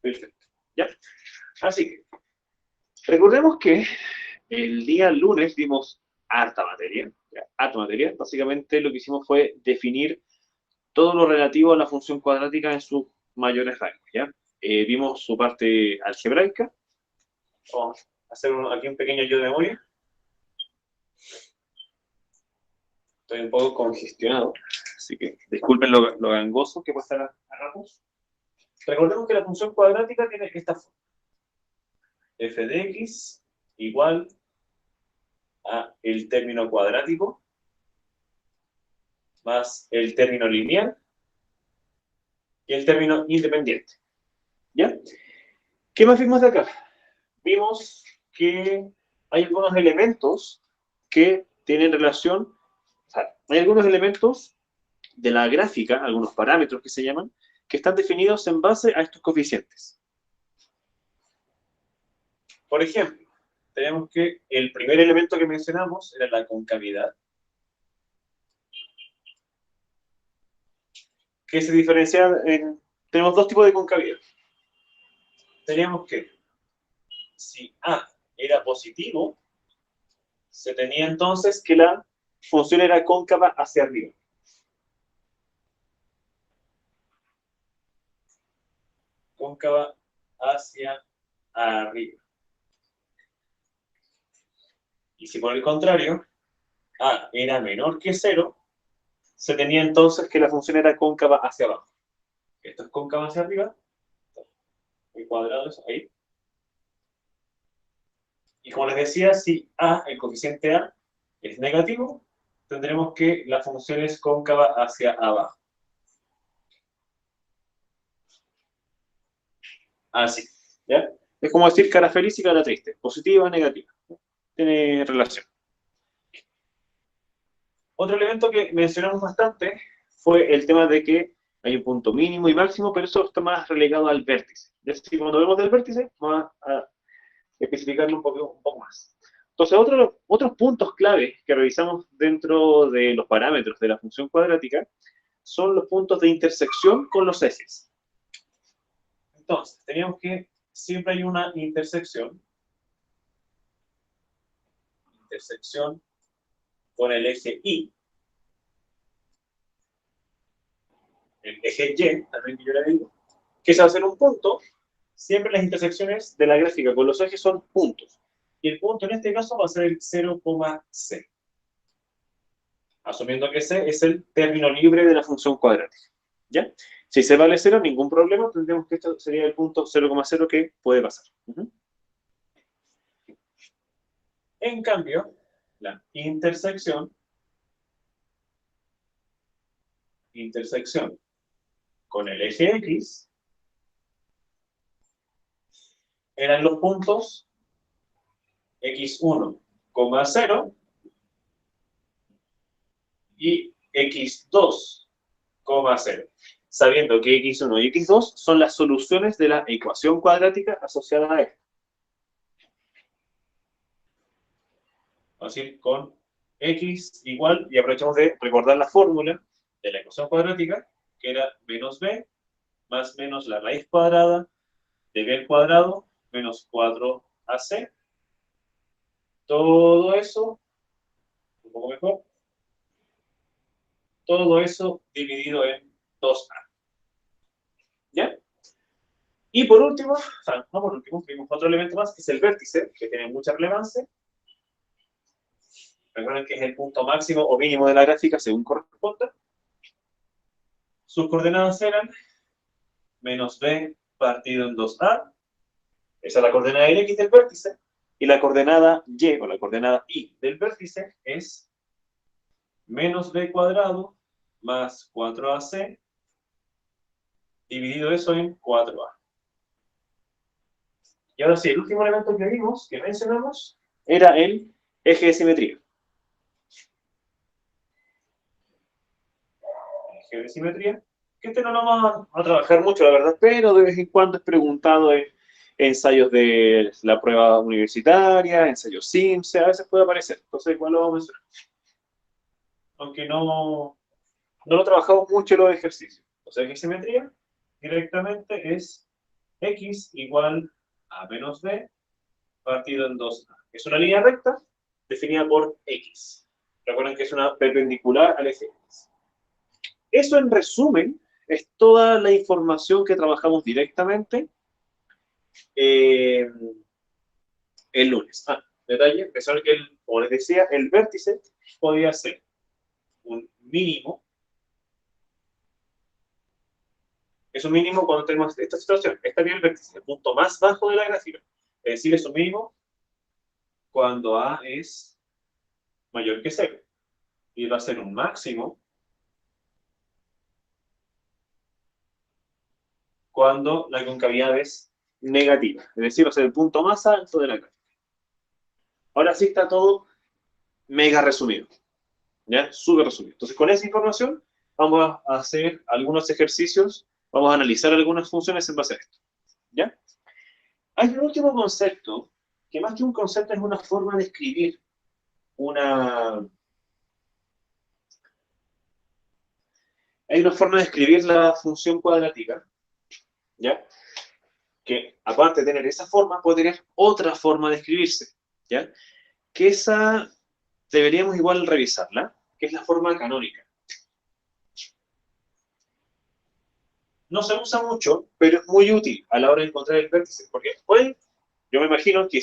Perfecto. ¿Ya? Así que, recordemos que el día lunes vimos harta materia, ¿ya? Harta materia. Básicamente lo que hicimos fue definir todo lo relativo a la función cuadrática en sus mayores rangos, ¿ya? Vimos su parte algebraica. Vamos a hacer aquí un pequeño yo de memoria. Estoy un poco congestionado, así que disculpen lo gangoso que puede estar a ratos. Recordemos que la función cuadrática tiene esta forma. F de x igual a el término cuadrático más el término lineal y el término independiente. ¿Ya? ¿Qué más vimos de acá? Vimos que hay algunos elementos que tienen relación, o sea, hay algunos elementos de la gráfica, algunos parámetros que se llaman, que están definidos en base a estos coeficientes. Por ejemplo, tenemos que el primer elemento que mencionamos era la concavidad, que se diferencia en... Tenemos dos tipos de concavidad. Teníamos que, si A era positivo, se tenía entonces que la función era cóncava hacia arriba. Cóncava hacia arriba. Y si por el contrario, A era menor que 0, se tenía entonces que la función era cóncava hacia abajo. Esto es cóncava hacia arriba. El cuadrado es ahí. Y como les decía, si A, el coeficiente A, es negativo, tendremos que la función es cóncava hacia abajo. Así, ¿ya? Es como decir cara feliz y cara triste, positiva, negativa. Tiene relación. Otro elemento que mencionamos bastante fue el tema de que hay un punto mínimo y máximo, pero eso está más relegado al vértice. Es decir, cuando vemos del vértice, vamos a especificarlo un poco más. Entonces, otros puntos clave que revisamos dentro de los parámetros de la función cuadrática son los puntos de intersección con los ejes. Entonces, teníamos que siempre hay una intersección con el eje Y, el eje Y, también que yo le digo, que se va a hacer un punto. Siempre las intersecciones de la gráfica con los ejes son puntos. Y el punto en este caso va a ser el 0,c. Asumiendo que c es el término libre de la función cuadrática. ¿Ya? Si c vale 0, ningún problema, tendremos que esto sería el punto 0,0 que puede pasar. En cambio, la intersección con el eje X eran los puntos x1, 0 y x2, 0. Sabiendo que x1 y x2 son las soluciones de la ecuación cuadrática asociada a esta. Vamos a ir con x igual, y aprovechamos de recordar la fórmula de la ecuación cuadrática, que era menos b más menos la raíz cuadrada de b al cuadrado menos 4ac. Todo eso, un poco mejor, todo eso dividido en 2a. ¿Ya? Y por último, o sea, no por último, vimos otro elemento más, que es el vértice, que tiene mucha relevancia. Recuerden que es el punto máximo o mínimo de la gráfica según corresponda. Sus coordenadas eran menos b partido en 2a. Esa es la coordenada x del vértice. Y la coordenada y, o la coordenada y del vértice es menos b cuadrado más 4ac, dividido eso en 4a. Y ahora sí, el último elemento que vimos, que mencionamos, era el eje de simetría. Eje de simetría, que este no lo vamos a trabajar mucho, la verdad, pero de vez en cuando es preguntado en ensayos de la prueba universitaria, ensayos SIMS, a veces puede aparecer. Entonces, igual lo vamos a mencionar. Aunque no lo trabajamos mucho en los ejercicios. O sea, que simetría directamente es x igual a menos b partido en 2a. Es una línea recta definida por x. Recuerden que es una perpendicular al eje x. Eso, en resumen, es toda la información que trabajamos directamente el lunes. Detalle, pensar que, como les decía, el vértice podía ser un mínimo. Es un mínimo cuando tenemos esta situación. Este es el vértice, el punto más bajo de la gráfica. Es decir, es un mínimo cuando A es mayor que 0. Y va a ser un máximo cuando la concavidad es negativa. Es decir, va a ser el punto más alto de la gráfica. Ahora sí está todo mega resumido. ¿Ya? Súper resumido. Entonces, con esa información vamos a hacer algunos ejercicios, vamos a analizar algunas funciones en base a esto. ¿Ya? Hay un último concepto, que más que un concepto es una forma de escribir hay una forma de escribir la función cuadrática, ¿ya? Que aparte de tener esa forma, puede tener otra forma de escribirse, ¿ya? Que esa deberíamos igual revisarla, que es la forma canónica. No se usa mucho, pero es muy útil a la hora de encontrar el vértice, porque hoy yo me imagino que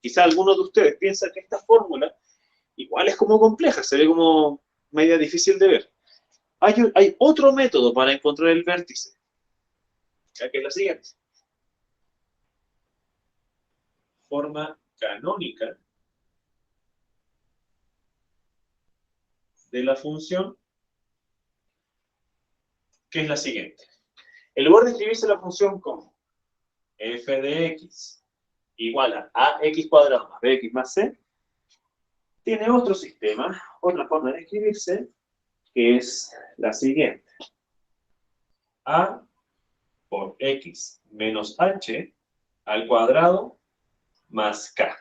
quizá algunos de ustedes piensan que esta fórmula igual es como compleja, se ve como media difícil de ver. Hay otro método para encontrar el vértice, ya que es la siguiente. Forma canónica de la función, que es la siguiente. En lugar de escribirse la función como f de x igual a ax cuadrado más bx más c, tiene otro sistema, otra forma de escribirse, que es la siguiente. A por x menos h al cuadrado más k.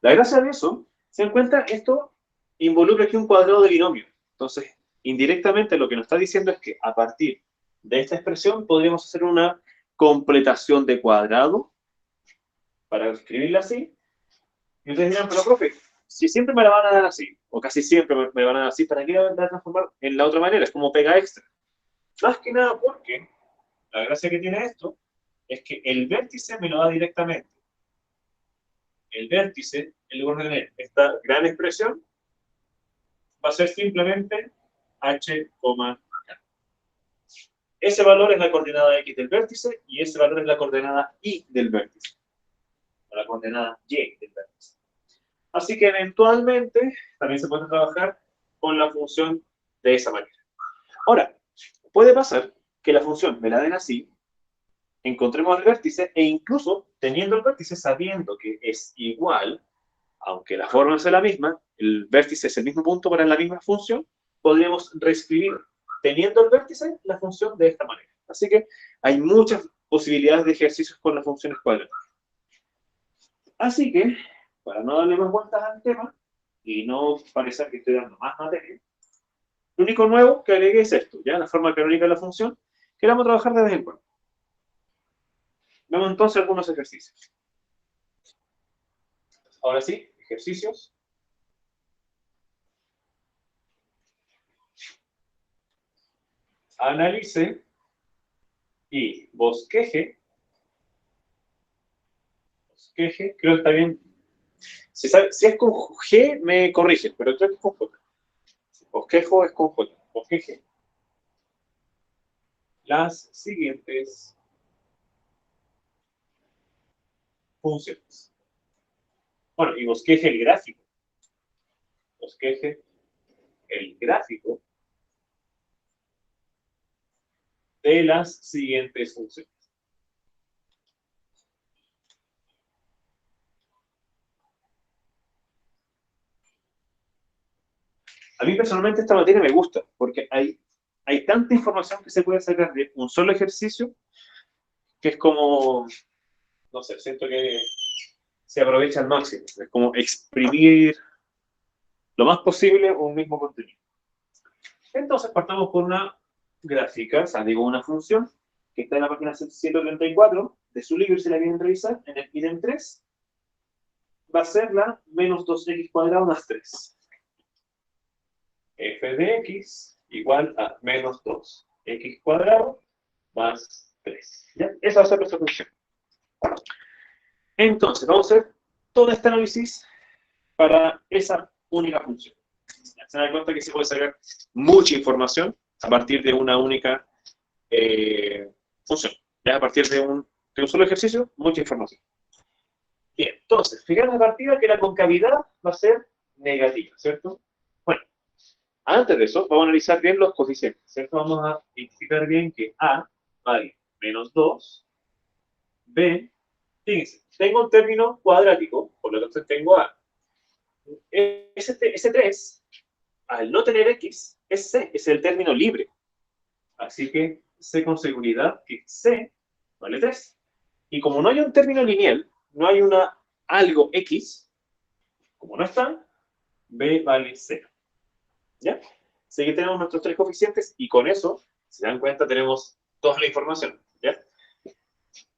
La gracia de eso, se dan cuenta, esto involucra aquí un cuadrado de binomio. Entonces, indirectamente lo que nos está diciendo es que a partir de esta expresión podríamos hacer una completación de cuadrado para escribirla así. Y ustedes dirán, pero profe, si siempre me la van a dar así, o casi siempre me van a dar así, ¿para qué la van a transformar en la otra manera? Es como pega extra. Más que nada porque la gracia que tiene esto es que el vértice me lo da directamente. El vértice, en lugar de tener esta gran expresión, va a ser simplemente h, k. Ese valor es la coordenada x del vértice y ese valor es la coordenada y del vértice. O la coordenada y del vértice. Así que eventualmente también se puede trabajar con la función de esa manera. Ahora, puede pasar que la función me la den así, encontremos el vértice e incluso teniendo el vértice sabiendo que es igual, aunque la forma sea la misma, el vértice es el mismo punto para la misma función, podríamos reescribir teniendo el vértice la función de esta manera. Así que hay muchas posibilidades de ejercicios con las funciones cuadráticas. Así que, para no darle más vueltas al tema y no parecer que estoy dando más materia, lo único nuevo que agregué es esto, ya la forma canónica de la función, que la vamos a trabajar de vez en cuando. Vamos entonces a algunos ejercicios. Ahora sí, ejercicios. Analice y bosqueje, creo que está bien. Si es con G, me corrigen, pero creo que es con J. Bosquejo es con J. Bosqueje las siguientes funciones. Bueno, y bosqueje el gráfico. Bosqueje el gráfico de las siguientes funciones. A mí personalmente esta materia me gusta, porque hay tanta información que se puede sacar de un solo ejercicio, que es como, no sé, siento que se aprovecha al máximo. Es como exprimir lo más posible un mismo contenido. Entonces partamos con una gráfica, o sea, digo una función, que está en la página 134 de su libro, si la quieren revisar, en el ítem 3, va a ser la menos 2x cuadrado más 3. F de x igual a menos 2x cuadrado más 3. ¿Ya? Esa va a ser nuestra función. Entonces, vamos a hacer todo este análisis para esa única función. Se dan cuenta que se puede sacar mucha información a partir de una única función. Ya a partir de un solo ejercicio, mucha información. Bien, entonces, fijemos de partida que la concavidad va a ser negativa, ¿cierto? Bueno, antes de eso, vamos a analizar bien los coeficientes, ¿cierto? Vamos a identificar bien que A vale menos 2, B, fíjense, tengo un término cuadrático, por lo tanto tengo A. Ese 3, al no tener X, es C, es el término libre. Así que sé con seguridad que C vale 3. Y como no hay un término lineal, no hay algo X, como no está, B vale 0. ¿Ya? Así que tenemos nuestros tres coeficientes y con eso, si se dan cuenta, tenemos toda la información. ¿Ya?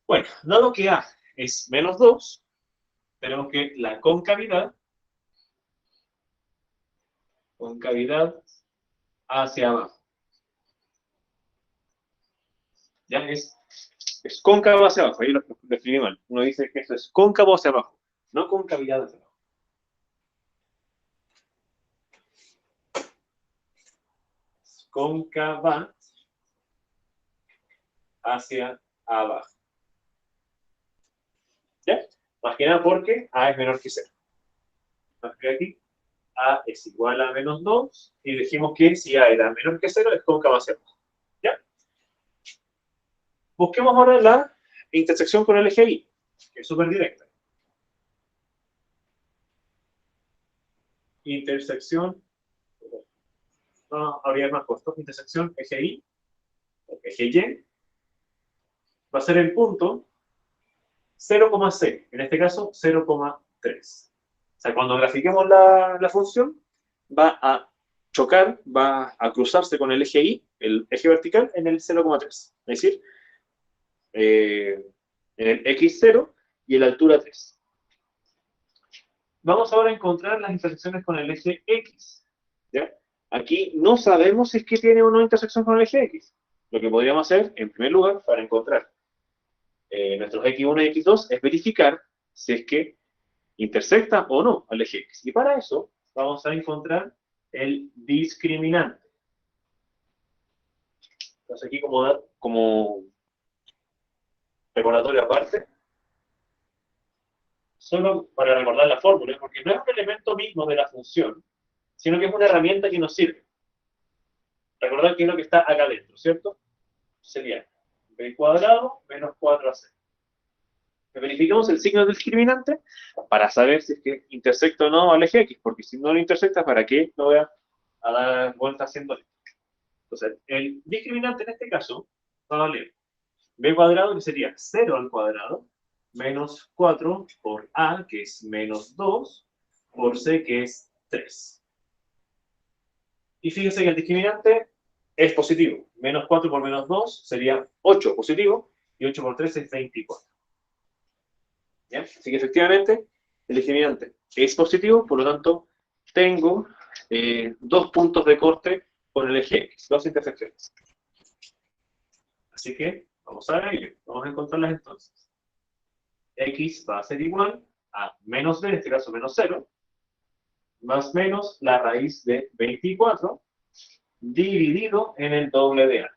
Bueno, dado que A es menos 2, tenemos que la concavidad hacia abajo. ¿Ya? Es cóncavo hacia abajo, ahí lo escribí mal. Uno dice que esto es cóncavo hacia abajo, no concavidad hacia abajo. Cóncava hacia abajo. ¿Ya? Más que nada porque A es menor que 0. Aquí, A es igual a menos 2, y dijimos que si A era menor que 0, es cóncavo hacia abajo. ¿Ya? Busquemos ahora la intersección con el eje Y, que es súper directa. Intersección, no, habría más corto, intersección eje Y, eje Y, va a ser el punto 0,6, en este caso 0,3. O sea, cuando grafiquemos la función, va a chocar, va a cruzarse con el eje Y, el eje vertical, en el 0,3. Es decir, en el x0 y en la altura 3. Vamos ahora a encontrar las intersecciones con el eje X. ¿Ya? Aquí no sabemos si es que tiene o no intersección con el eje X. Lo que podríamos hacer, en primer lugar, para encontrar nuestros X1 y X2, es verificar si es que intersecta o no al eje X. Y para eso vamos a encontrar el discriminante. Entonces aquí como recordatorio aparte, solo para recordar la fórmula, porque no es un elemento mismo de la función, sino que es una herramienta que nos sirve. Recordar qué es lo que está acá adentro, ¿cierto? Sería b cuadrado menos 4ac. Verificamos el signo del discriminante para saber si es que intersecta o no al eje X, porque si no lo intersecta, ¿para qué lo voy a dar vuelta haciendo esto? Entonces, el discriminante en este caso va a valer b cuadrado, que sería 0 al cuadrado, menos 4 por a, que es menos 2, por c, que es 3. Y fíjense que el discriminante es positivo. Menos 4 por menos 2 sería 8 positivo, y 8 por 3 es 24. ¿Ya? Así que efectivamente, el discriminante es positivo, por lo tanto, tengo dos puntos de corte con el eje X, dos intersecciones. Así que vamos a ello, vamos a encontrarlas entonces. X va a ser igual a menos b, en este caso menos 0, más menos la raíz de 24, dividido en el doble de a,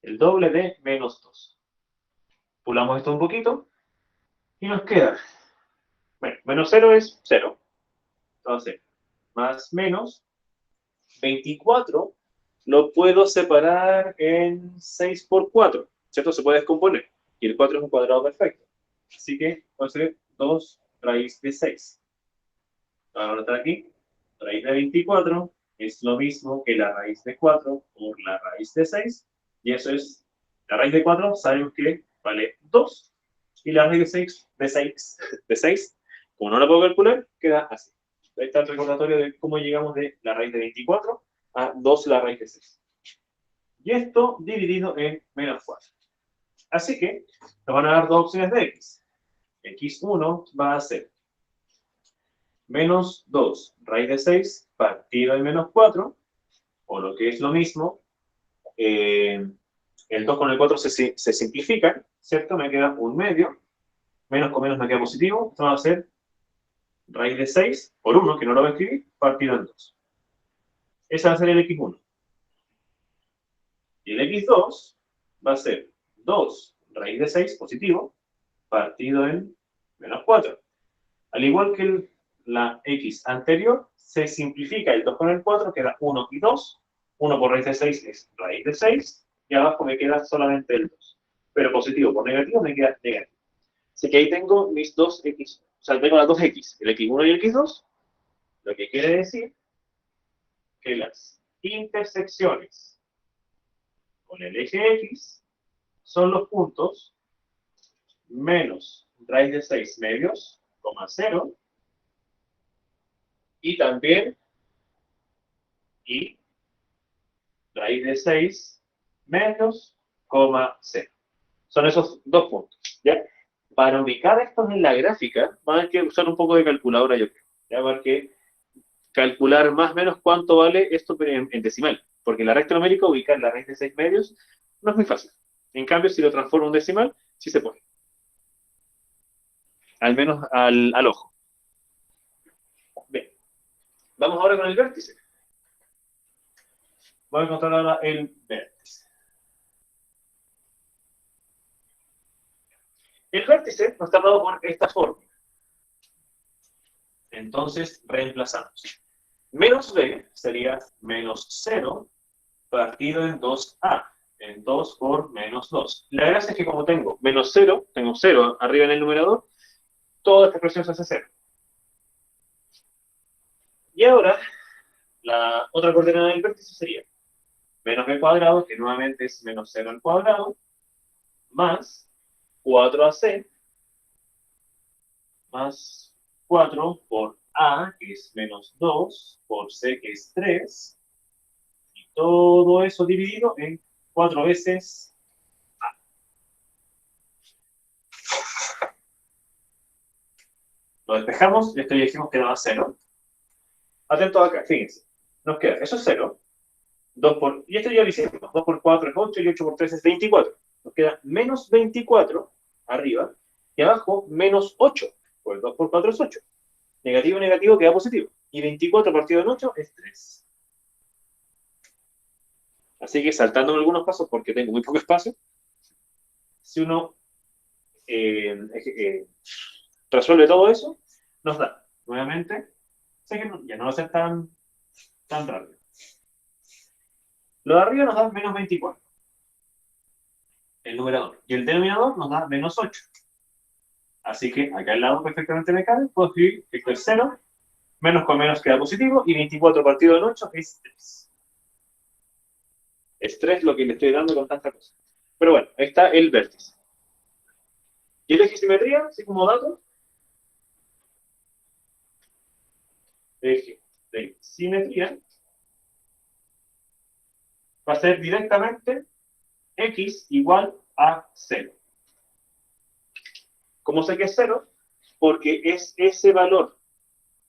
el doble de menos 2. Pulamos esto un poquito, y nos queda, bueno, menos 0 es 0, entonces, más menos 24 lo puedo separar en 6 por 4, ¿cierto? Se puede descomponer, y el 4 es un cuadrado perfecto. Así que va a ser 2 raíz de 6. Vamos a anotar aquí, raíz de 24 es lo mismo que la raíz de 4 por la raíz de 6, y eso es, la raíz de 4 sabemos que vale 2, y la raíz de 6, como no la puedo calcular, queda así. Ahí está el recordatorio de cómo llegamos de la raíz de 24 a 2 la raíz de 6. Y esto dividido en menos 4. Así que nos van a dar dos opciones de x. x1 va a ser menos 2 raíz de 6 partido de menos 4, o lo que es lo mismo, el 2 con el 4 se simplifican, ¿cierto? Me queda un medio, menos con menos me queda positivo, esto va a ser raíz de 6 por 1, que no lo voy a escribir, partido en 2. Ese va a ser el x1. Y el x2 va a ser 2 raíz de 6 positivo, partido en menos 4. Al igual que la x anterior, se simplifica el 2 con el 4, queda 1 y 2. 1 por raíz de 6 es raíz de 6, y abajo me queda solamente el 2. Pero positivo por negativo me queda negativo. Así que ahí tengo mis dos x, o sea, tengo las dos x, el x1 y el x2, lo que quiere decir que las intersecciones con el eje x son los puntos menos raíz de 6 medios, coma 0, y también y raíz de 6 medios, coma 0. Son esos dos puntos, ¿ya? Para ubicar estos en la gráfica, van a tener que usar un poco de calculadora, yo creo. ¿Ya? Porque calcular más o menos cuánto vale esto en decimal. Porque la recta numérica, ubicar la raíz de 6 medios, no es muy fácil. En cambio, si lo transformo en decimal, sí se puede. Al menos al ojo. Bien. Vamos ahora con el vértice. Voy a encontrar ahora el vértice. El vértice nos está dado por esta forma. Entonces, reemplazamos. Menos b sería menos 0 partido en 2a. En 2 por menos 2. La gracia es que como tengo menos 0, tengo 0 arriba en el numerador, toda esta expresión se hace 0. Y ahora, la otra coordenada del vértice sería menos b cuadrado, que nuevamente es menos 0 al cuadrado, más 4ac, más 4 por a, que es menos 2, por c, que es 3, y todo eso dividido en 4 veces a. Lo despejamos, y esto ya dijimos que daba 0. Atento acá, fíjense. Nos queda, eso es 0. 2 por, y esto ya lo hicimos. 2 por 4 es 8 y 8 por 3 es 24. Nos queda menos 24 arriba y abajo menos 8. Pues 2 por 4 es 8. Negativo, negativo queda positivo. Y 24 partido en 8 es 3. Así que saltando algunos pasos porque tengo muy poco espacio, si uno resuelve todo eso, nos da, nuevamente, sé que ya no va a ser tan rápido. Lo de arriba nos da menos 24. El numerador. Y el denominador nos da menos 8. Así que acá al lado perfectamente me cabe, puedo escribir que esto es 0, menos con menos queda positivo, y 24 partido en 8 es 3. Es 3 lo que le estoy dando con tanta cosa. Pero bueno, ahí está el vértice. Y el eje de simetría, así como dato, eje de simetría va a ser directamente x igual a 0. ¿Cómo sé que es 0? Porque es ese valor,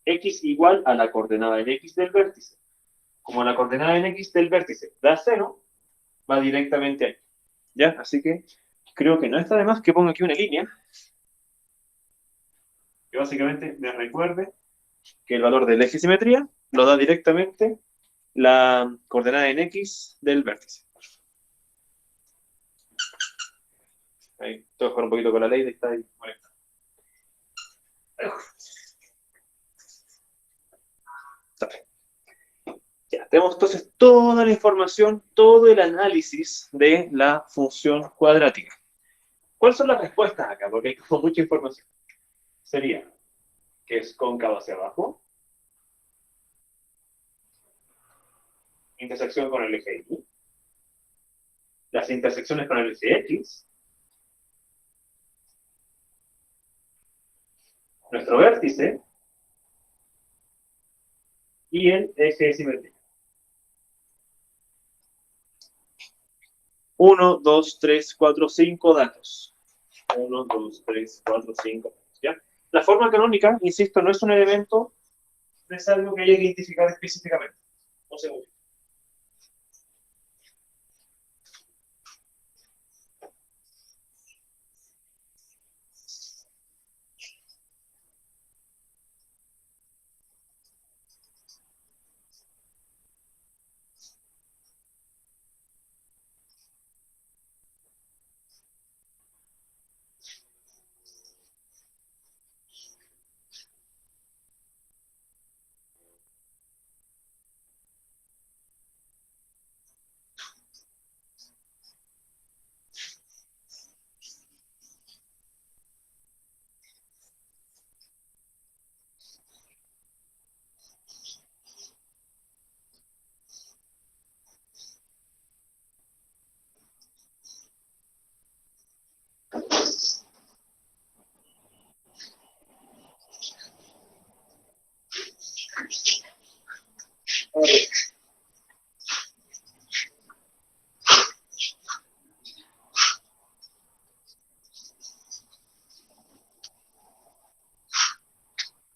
x igual a la coordenada en x del vértice. Como la coordenada en x del vértice da 0, va directamente ahí. ¿Ya? Así que creo que no está de más que ponga aquí una línea que básicamente me recuerde que el valor del eje de simetría lo da directamente la coordenada en x del vértice. Ahí, tengo que jugar un poquito con la ley, está ahí molesta. Ya, tenemos entonces toda la información, todo el análisis de la función cuadrática. ¿Cuáles son las respuestas acá? Porque hay como mucha información. Sería que es cóncavo hacia abajo, intersección con el eje Y, las intersecciones con el eje X, nuestro vértice y el eje de simetría. 1, 2, 3, 4, 5 datos. 1, 2, 3, 4, 5 datos, ¿ya? La forma canónica, insisto, no es un elemento, es algo que hay que identificar específicamente. Un segundo.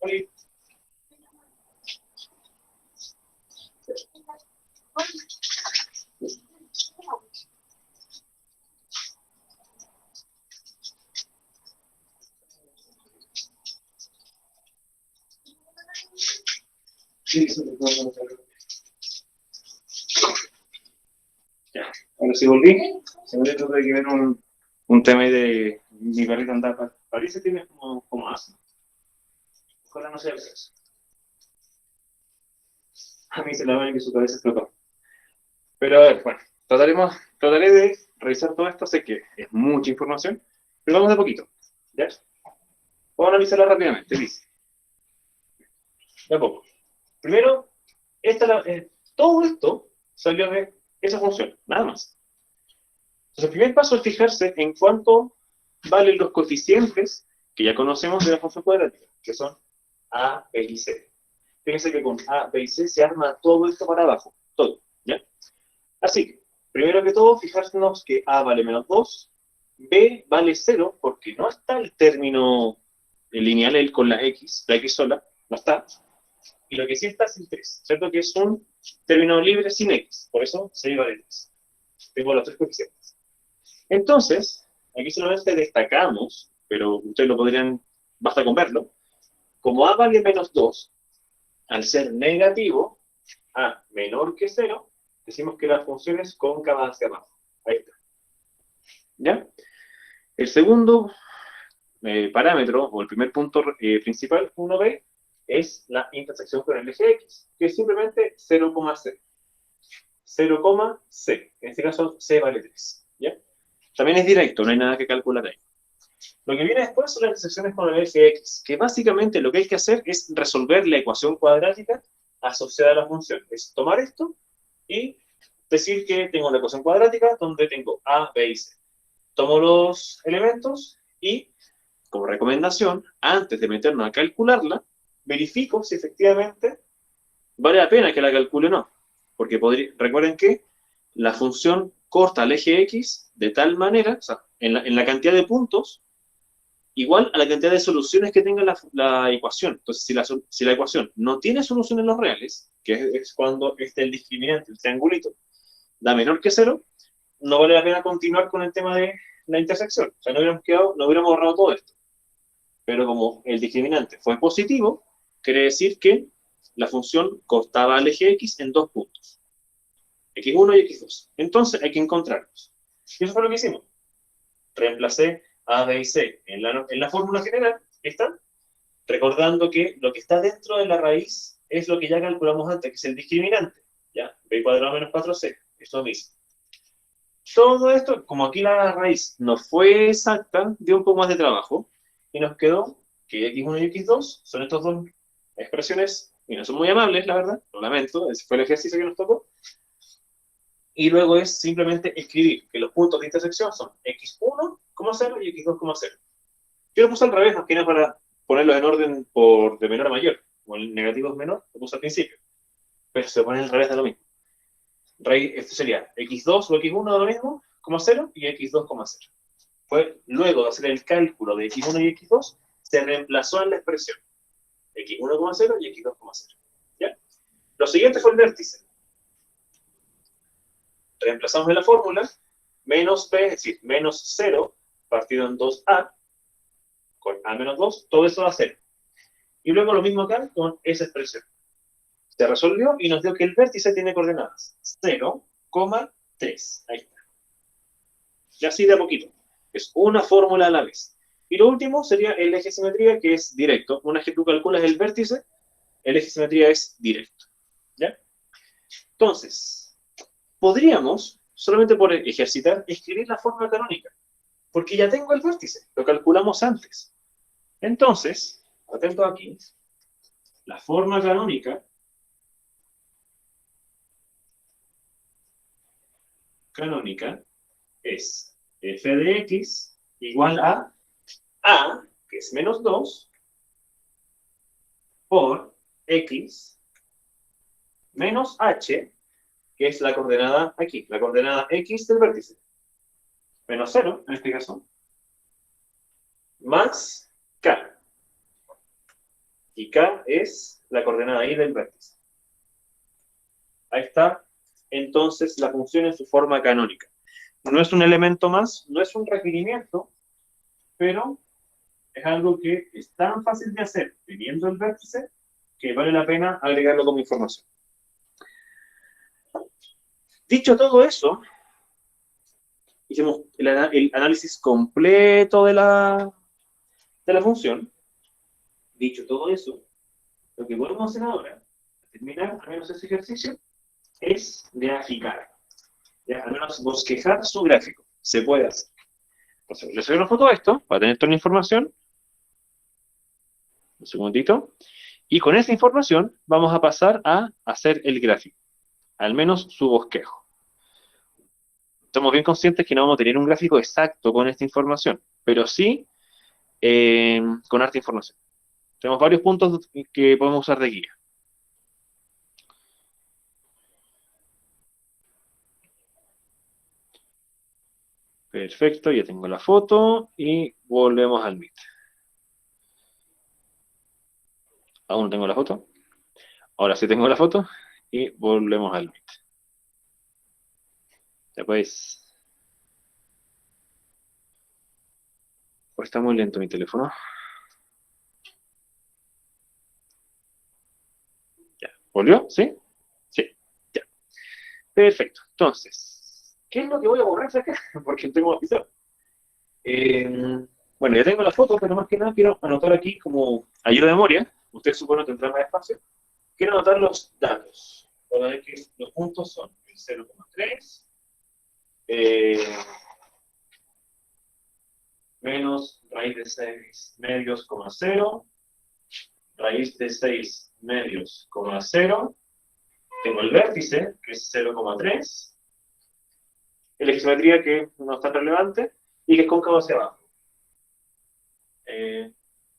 Oye, sí, ya, ahora sí volví. Se me tuve que ver un tema ahí de mi perrito andaba. Parece que tiene como asma. Ojalá no sea el caso. A mí se la ve que su cabeza explotó. Pero a ver, bueno, trataré de revisar todo esto. Sé que es mucha información, pero vamos de poquito. ¿Ya? Vamos a analizarla rápidamente. Dice, de a poco. Primero, todo esto salió de esa función, nada más. Entonces, el primer paso es fijarse en cuánto valen los coeficientes que ya conocemos de la función cuadrática, que son a, b y c. Fíjense que con a, b y c se arma todo esto para abajo, todo, ¿ya? Así que, primero que todo, fijarnos que a vale menos 2, b vale 0, porque no está el término lineal el con la x sola, no está, y lo que sí está es el 3, ¿cierto? Que es un término libre sin x, por eso c vale 3. Tengo los tres coeficientes. Entonces, aquí solamente destacamos, pero ustedes lo podrían, basta con verlo, como a vale menos 2, al ser negativo, a menor que 0, decimos que la función es cóncava hacia abajo. Ahí está. ¿Ya? El segundo parámetro, o el primer punto principal, 1b, es la intersección con el eje x, que es simplemente 0,c. 0,c. En este caso, c vale 3. ¿Ya? También es directo, no hay nada que calcular ahí. Lo que viene después son las intersecciones con el eje x, que básicamente lo que hay que hacer es resolver la ecuación cuadrática asociada a la función. Es tomar esto y decir que tengo una ecuación cuadrática donde tengo a, b y c. Tomo los elementos y, como recomendación, antes de meternos a calcularla, verifico si efectivamente vale la pena que la calcule o no. Porque recuerden que la función corta al eje x de tal manera, o sea, en la cantidad de puntos, igual a la cantidad de soluciones que tenga la ecuación. Entonces, si la ecuación no tiene soluciones en los reales, que es cuando el discriminante, el triangulito, da menor que 0, no vale la pena continuar con el tema de la intersección. O sea, no hubiéramos ahorrado todo esto. Pero como el discriminante fue positivo, quiere decir que la función cortaba al eje x en dos puntos, x1 y x2. Entonces hay que encontrarlos. Y eso fue lo que hicimos. Reemplacé a, b y c en la fórmula general, ¿está? Recordando que lo que está dentro de la raíz es lo que ya calculamos antes, que es el discriminante. ¿Ya? B cuadrado menos 4c, eso mismo. Todo esto, como aquí la raíz no fue exacta, dio un poco más de trabajo, y nos quedó que x1 y x2 son estas dos expresiones, y no son muy amables, la verdad, lo lamento, ese fue el ejercicio que nos tocó, y luego es simplemente escribir que los puntos de intersección son x1,0 y x2,0. Yo lo puse al revés, más que nada para ponerlos en orden de menor a mayor, como el negativo es menor, lo puse al principio, pero se pone al revés de lo mismo. Esto sería x2 o x1 de lo mismo, x1,0 y x2,0. Fue luego de hacer el cálculo de x1 y x2, se reemplazó en la expresión x1,0 y x2,0. ¿Ya? Lo siguiente fue el vértice. Reemplazamos en la fórmula menos b, es decir, menos 0 partido en 2a, con a menos 2, todo eso va a 0. Y luego lo mismo acá con esa expresión. Se resolvió y nos dio que el vértice tiene coordenadas 0,3. Ahí está. Y así de a poquito. Es una fórmula a la vez. Y lo último sería el eje de simetría, que es directo. Una vez que tú calculas el vértice, el eje de simetría es directo. ¿Ya? Entonces, podríamos, solamente por ejercitar, escribir la forma canónica. Porque ya tengo el vértice. Lo calculamos antes. Entonces, atento aquí, la forma canónica es f de x igual a, que es menos 2, por x menos h, que es la coordenada aquí, la coordenada x del vértice. Menos 0, en este caso, más k. Y k es la coordenada y del vértice. Ahí está, entonces, la función en su forma canónica. No es un elemento más, no es un requerimiento, pero es algo que es tan fácil de hacer teniendo el vértice que vale la pena agregarlo como información. Dicho todo eso, hicimos el análisis completo de la función. Dicho todo eso, lo que podemos hacer ahora, para terminar al menos ese ejercicio, es graficar. ¿Ya? Al menos bosquejar su gráfico. Se puede hacer. Entonces, les doy una foto de esto, para tener toda la información. Un segundito. Y con esa información vamos a pasar a hacer el gráfico. Al menos su bosquejo. Estamos bien conscientes que no vamos a tener un gráfico exacto con esta información, pero sí con harta información. Tenemos varios puntos que podemos usar de guía. Perfecto, ya tengo la foto y volvemos al Meet. Aún no tengo la foto. Ahora sí tengo la foto y volvemos al Meet. Ya pues. Pues está muy lento mi teléfono. Ya. ¿Volvió? ¿Sí? Sí. Ya. Perfecto. Entonces, ¿qué es lo que voy a borrar acá? Porque tengo que pisar. Bueno, ya tengo la foto, pero más que nada quiero anotar aquí como ayuda de memoria. Ustedes suponen que tendrán más espacio. Quiero anotar los datos. Para ver que los puntos son el 0,3, menos raíz de 6 medios, 0, raíz de 6 medios, 0. Tengo el vértice, que es 0,3. El eje de simetría, que no es tan relevante, y que es cóncavo hacia abajo. Es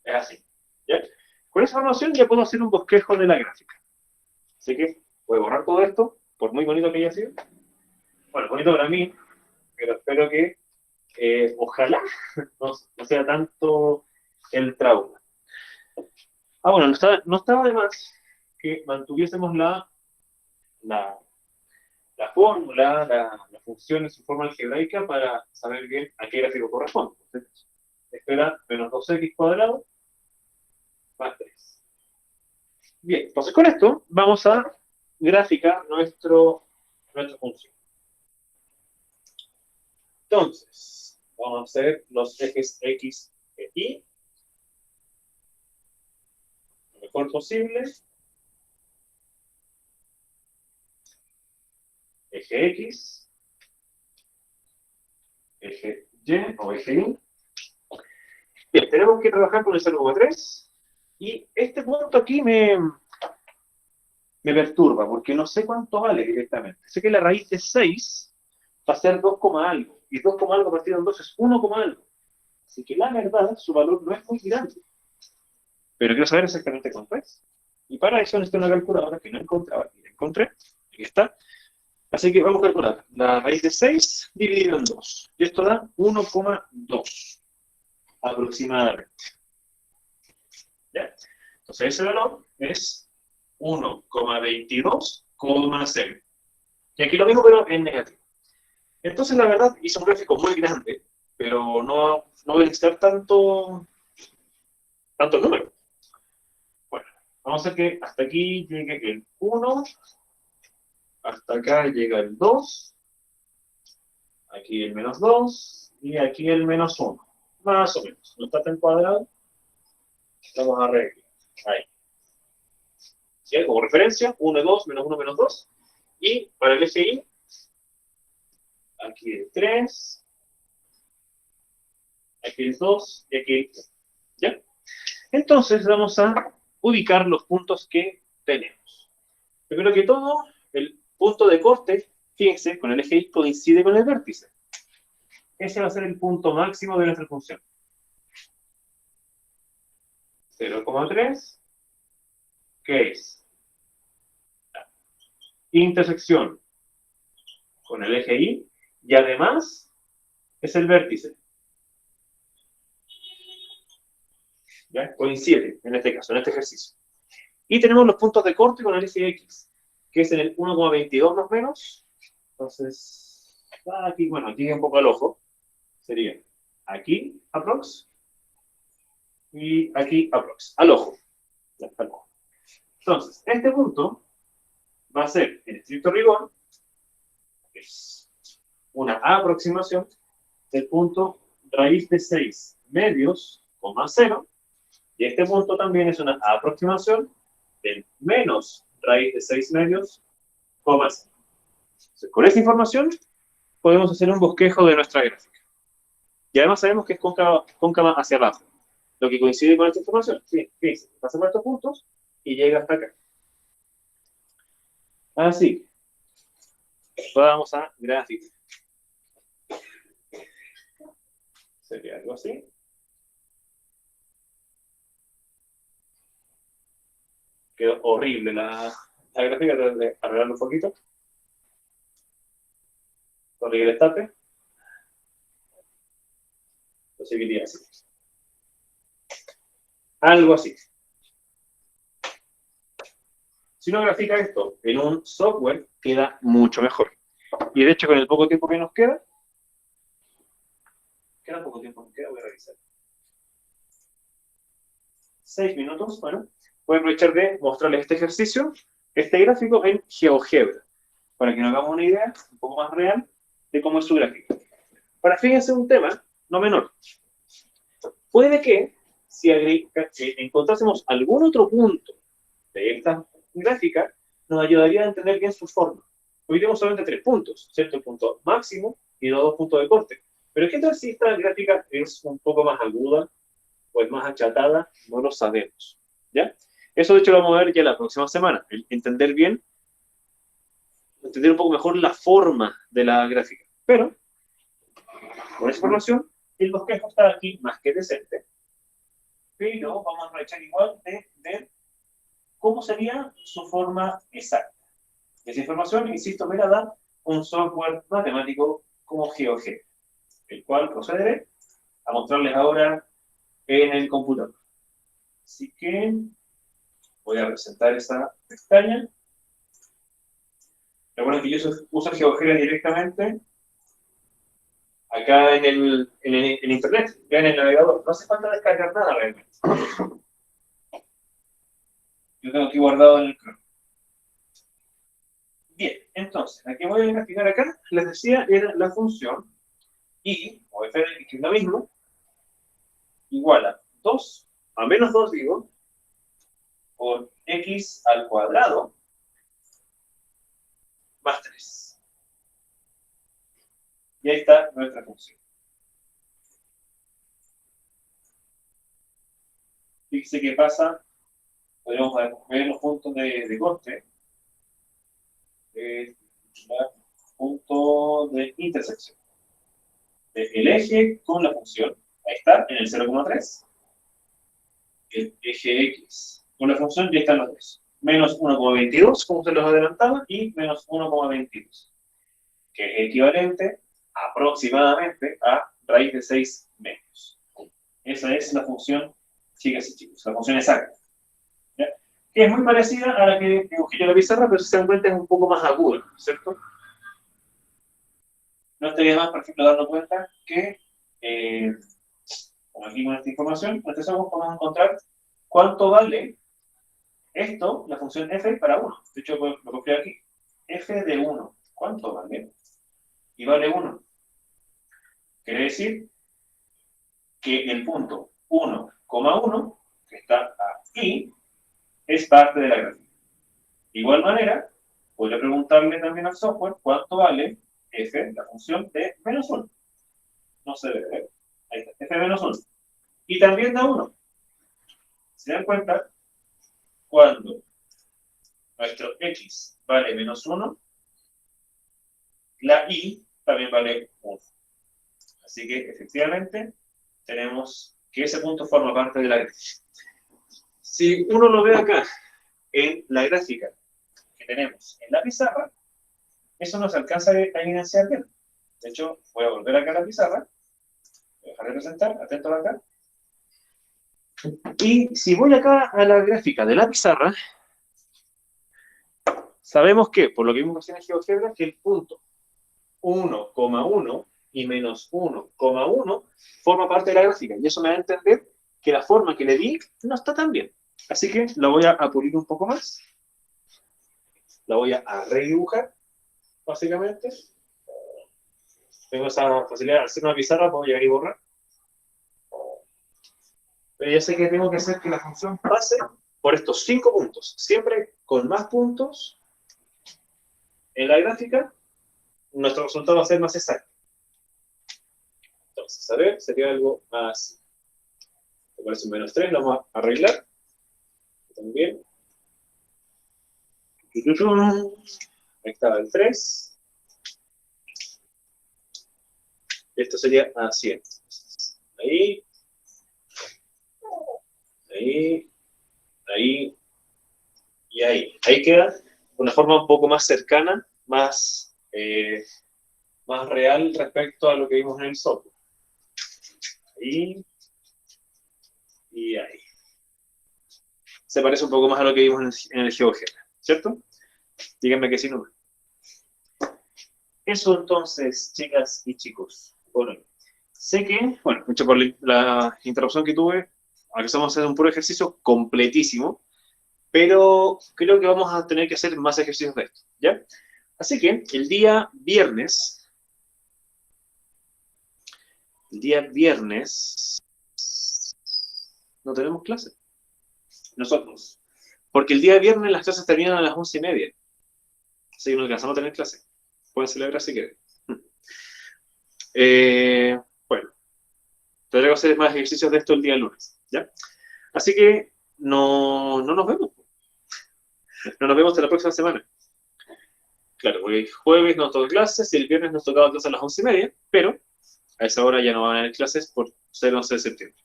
así. ¿Ya? Con esa información ya puedo hacer un bosquejo de la gráfica. Así que voy a borrar todo esto, por muy bonito que haya sido. Bueno, bonito para mí, pero espero que ojalá no sea tanto el trauma. Bueno, no estaba de más que mantuviésemos la fórmula, la función en su forma algebraica para saber bien a qué gráfico corresponde. Entonces, esto era menos 2x cuadrado más 3. Bien, entonces con esto vamos a graficar nuestra función. Entonces, vamos a hacer los ejes X e Y lo mejor posible. Eje X, eje Y o eje Y. Bien, tenemos que trabajar con el 0,3 y este punto aquí me perturba porque no sé cuánto vale directamente. Sé que la raíz de 6 va a ser 2, algo y 2, algo partido en 2 es 1, algo. Así que la verdad, su valor no es muy grande. Pero quiero saber exactamente cuánto es. Y para eso necesito una calculadora que no encontraba. Y la encontré. Aquí está. Así que vamos a calcular la raíz de 6 dividido en 2. Y esto da 1,2 aproximadamente. ¿Ya? Entonces ese valor es 1,22,0. Y aquí lo mismo, pero en negativo. Entonces, la verdad, hice un gráfico muy grande, pero no voy a necesitar tanto número. Bueno, vamos a hacer que hasta aquí llegue el 1, hasta acá llega el 2, aquí el menos 2, y aquí el menos 1. Más o menos. No está tan cuadrado. Vamos a arreglar. Ahí. ¿Sí? Como referencia, 1, 2, menos 1, menos 2. Y para el eje Y, aquí el 3, aquí el 2 y aquí el 1. ¿Ya? Entonces vamos a ubicar los puntos que tenemos. Primero que todo, el punto de corte, fíjense, con el eje Y coincide con el vértice. Ese va a ser el punto máximo de nuestra función. 0,3, que es intersección con el eje Y, y además es el vértice. ¿Ya? Coincide en este caso, en este ejercicio. Y tenemos los puntos de corte con el eje X, que es en el 1,22 más o menos. Entonces, aquí, bueno, aquí un poco al ojo. Sería aquí, aprox, y aquí, aprox, al ojo. Al ojo. Entonces, este punto va a ser, en estricto rigor, es una aproximación del punto raíz de 6 medios, coma 0, y este punto también es una aproximación del menos raíz de 6 medios, coma 0. Entonces, con esta información podemos hacer un bosquejo de nuestra gráfica. Y además sabemos que es cóncava hacia abajo, lo que coincide con esta información. Sí, fíjense, pasa por estos puntos y llega hasta acá. Así, vamos a graficar. Sería algo así. Quedó horrible la gráfica, de arreglarlo un poquito. Corregir el tape. Lo seguiría así. Algo así. Si uno grafica esto en un software, queda mucho mejor. Y de hecho, con el poco tiempo que nos queda poco tiempo, nos queda, voy a revisar. 6 minutos, bueno. Voy a aprovechar de mostrarles este ejercicio, este gráfico en GeoGebra, para que nos hagamos una idea un poco más real de cómo es su gráfico. Ahora, fíjense un tema no menor. Puede que, si encontrásemos algún otro punto de esta gráfica, nos ayudaría a entender bien su forma. Hoy tenemos solamente 3 puntos, ¿cierto? El punto máximo y los 2 puntos de corte. Pero ¿qué tal si esta gráfica es un poco más aguda o es más achatada? No lo sabemos, ¿ya? Eso de hecho lo vamos a ver ya la próxima semana, entender un poco mejor la forma de la gráfica. Pero, con esa información, el bosquejo está aquí más que decente. Pero vamos a aprovechar igual de ver cómo sería su forma exacta. Esa información, insisto, me la da un software matemático como GeoGebra, el cual procederé a mostrarles ahora en el computador. Así que voy a presentar esa pestaña. Recuerden que yo uso GeoGebra directamente acá en internet, ya en el navegador. No hace falta descargar nada realmente. Yo tengo aquí guardado en el Chrome. Bien, entonces, aquí voy a graficar acá, les decía, era la función y, o f de x es lo mismo, igual a 2, a menos 2 digo, por x al cuadrado más 3. Y ahí está nuestra función. Fíjense qué pasa, podemos ver los puntos de corte, punto de intersección. El eje con la función, ahí está, en el 0,3. El eje X con la función ya están los tres. Menos 1,22, como se los adelantaba, y menos 1,22. que es equivalente aproximadamente a raíz de 6 metros. Esa es la función, chicas y chicos, la función exacta. ¿Ya? Que es muy parecida a la que dibujé yo en la pizarra, pero si se dan cuenta es un poco más aguda, ¿cierto? No estaría más, por ejemplo, dando cuenta que, como aquí con esta información, entonces podemos encontrar cuánto vale esto, la función f para 1. De hecho, lo copié aquí. F de 1, ¿cuánto vale? Y vale 1. Quiere decir que el punto 1,1, que está aquí, es parte de la gráfica. De igual manera, podría preguntarle también al software cuánto vale f, la función de menos 1. No se debe ver. Ahí está, f menos 1. Y también da 1. ¿Se dan cuenta? Cuando nuestro x vale menos 1, la y también vale 1. Así que, efectivamente, tenemos que ese punto forma parte de la gráfica. Si uno lo ve acá, en la gráfica que tenemos en la pizarra, eso nos alcanza a evidenciar bien. De hecho, voy a volver acá a la pizarra, voy a dejar de presentar, atento acá. Y si voy acá a la gráfica de la pizarra, sabemos que, por lo que vimos en GeoGebra, que el punto 1,1 y menos 1,1 forma parte de la gráfica. Y eso me da a entender que la forma que le di no está tan bien. Así que la voy a pulir un poco más. La voy a redibujar, básicamente. Tengo esa facilidad de hacer una pizarra, puedo llegar y borrar. Pero ya sé que tengo que hacer que la función pase por estos 5 puntos. Siempre con más puntos en la gráfica, nuestro resultado va a ser más exacto. Entonces, a ver, sería algo más. Me parece un menos 3, lo vamos a arreglar. También. Ahí estaba el 3. Esto sería a 100. Ahí. Ahí. Ahí. Y ahí. Ahí queda una forma un poco más cercana, más real respecto a lo que vimos en el software. Ahí. Y ahí. Se parece un poco más a lo que vimos en el GeoGebra, ¿cierto? Díganme que sí, no. Eso entonces, chicas y chicos. Bueno, sé que, bueno, mucho por la interrupción que tuve, ahora estamos haciendo un puro ejercicio completísimo, pero creo que vamos a tener que hacer más ejercicios de esto, ¿ya? Así que el día viernes, no tenemos clase. Nosotros. Porque el día viernes las clases terminan a las 11:30. Así que no alcanzamos a tener clase. Pueden celebrar si quieren. Bueno, tendré que hacer más ejercicios de esto el día lunes, ¿ya? Así que no nos vemos. No nos vemos hasta la próxima semana. Claro, porque el jueves nos tocó clases y el viernes nos tocaba clases a las 11:30, pero a esa hora ya no van a haber clases por ser 11 de septiembre.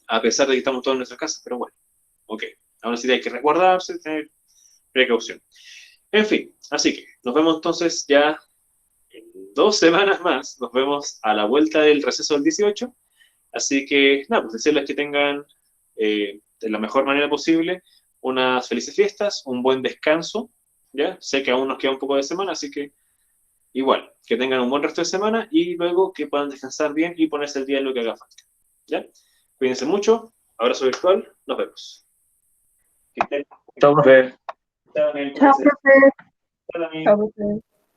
A pesar de que estamos todos en nuestras casas, pero bueno, ok. Aún así hay que resguardarse, tener precaución. En fin, así que nos vemos entonces ya en 2 semanas más. Nos vemos a la vuelta del receso del 18. Así que, nada, pues desearles que tengan de la mejor manera posible unas felices fiestas, un buen descanso, ¿ya? Sé que aún nos queda un poco de semana, así que igual, que tengan un buen resto de semana y luego que puedan descansar bien y ponerse el día en lo que haga falta, ¿ya? Cuídense mucho, abrazo virtual, nos vemos. Chao, profe. Chao, profe. Chao, Chao, profe.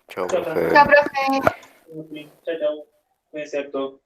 Chao, profe. Chao, profe. chao. Cuídense harto.